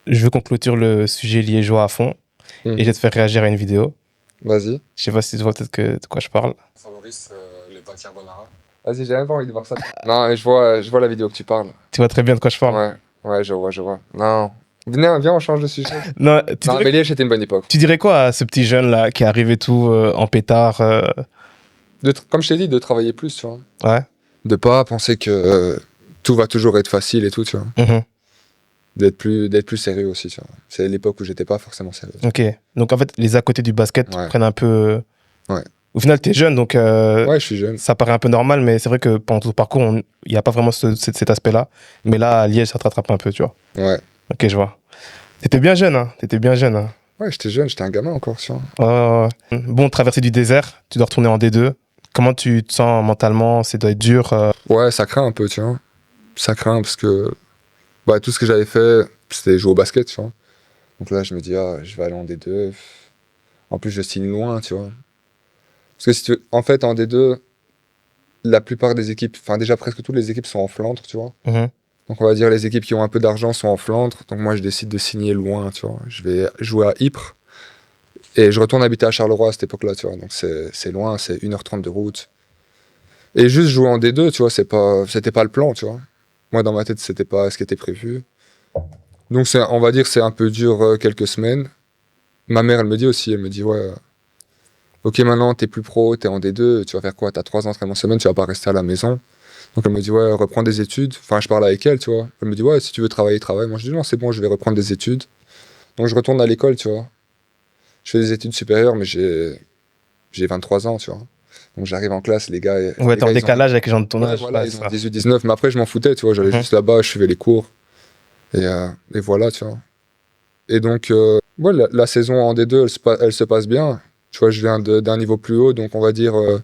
je veux qu'on clôture le sujet liégeois à fond et je vais te faire réagir à une vidéo. Vas-y. Je sais pas si tu vois peut-être de quoi je parle. Favoris les pâtes carbonara. Vas-y, j'ai même pas envie de voir ça. Non, mais je vois la vidéo que tu parles. Tu vois très bien de quoi je parle. Ouais, ouais, je vois. Non. Viens, on change de sujet. Non, Non, mais Liège, c'était une bonne époque. tu dirais quoi à ce petit jeune là qui est arrivé tout en pétard Comme je t'ai dit, de travailler plus, tu vois. Ouais. De pas penser que tout va toujours être facile et tout, tu vois. Mhm. D'être plus sérieux aussi, tu vois. C'est l'époque où j'étais pas forcément sérieux. Ok. Donc en fait, les à côté du basket Ouais. prennent un peu. Ouais. Au final, t'es jeune, donc Ouais, je suis jeune. ça paraît un peu normal, mais c'est vrai que pendant tout le parcours, il n'y a pas vraiment cet aspect-là. Mais là, à Liège, ça te rattrape un peu, tu vois. Ouais. Ok, je vois. T'étais bien jeune, hein. T'étais bien jeune, hein. Ouais, j'étais jeune, j'étais un gamin encore, tu vois. Bon, traversée du désert, tu dois retourner en D2. Comment tu te sens mentalement? Ça doit être dur. Ouais, ça craint un peu, tu vois. Ça craint parce que bah, tout ce que j'avais fait, c'était jouer au basket, tu vois. Donc là, je me dis, ah, je vais aller en D2. En plus, je signe loin, tu vois. Parce que si tu veux, en fait, en D2, la plupart des équipes, enfin déjà presque toutes les équipes sont en Flandre, tu vois. Mhm. Donc on va dire les équipes qui ont un peu d'argent sont en Flandre. Donc moi, je décide de signer loin, tu vois. Je vais jouer à Ypres. Et je retourne habiter à Charleroi à cette époque-là, tu vois. Donc c'est loin, c'est 1h30 de route. Et juste jouer en D2, tu vois, c'était pas le plan, tu vois. Moi, dans ma tête, c'était pas ce qui était prévu. Donc on va dire c'est un peu dur quelques semaines. Ma mère, elle me dit aussi, elle me dit, ouais, ok, maintenant, t'es plus pro, t'es en D2, tu vas faire quoi? T'as 3 entraînements semaine, tu vas pas rester à la maison. Donc elle me dit, ouais, reprends des études. Enfin, je parle avec elle, tu vois. Elle me dit, ouais, si tu veux travailler, travaille. Moi, je dis, non, c'est bon, je vais reprendre des études. Donc je retourne à l'école, tu vois. Je fais des études supérieures, mais j'ai 23 ans, tu vois. Donc j'arrive en classe, les gars, Ouais, les t'es en gars ils ont, décalage avec les gens de ton ouais, âge. voilà, Ouais, ils c'est ont ça. 18, 19. Mais après, je m'en foutais, tu vois. J'allais Mhm. juste là-bas, je suivais les cours. Et voilà, tu vois. Et donc, ouais, la saison en D2, elle se passe bien. Tu vois, je viens d'un niveau plus haut, donc on va dire, je vais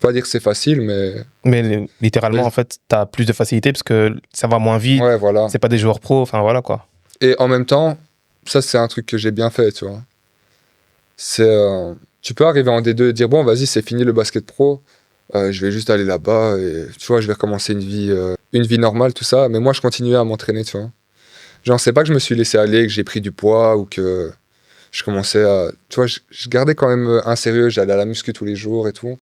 pas dire que c'est facile, Mais littéralement, mais en fait, t'as plus de facilité parce que ça va moins vite. ouais, voilà. C'est pas des joueurs pros. Enfin, voilà quoi. Et en même temps, ça, c'est un truc que j'ai bien fait, tu vois. C'est, tu peux arriver en D2 et dire, bon, vas-y, c'est fini le basket pro, je vais juste aller là-bas et, tu vois, je vais recommencer une vie normale, tout ça. Mais moi, je continuais à m'entraîner, tu vois. Genre, c'est pas que je me suis laissé aller, que j'ai pris du poids ou que je commençais à... Tu vois, je gardais quand même un sérieux, j'allais à la muscu tous les jours et tout.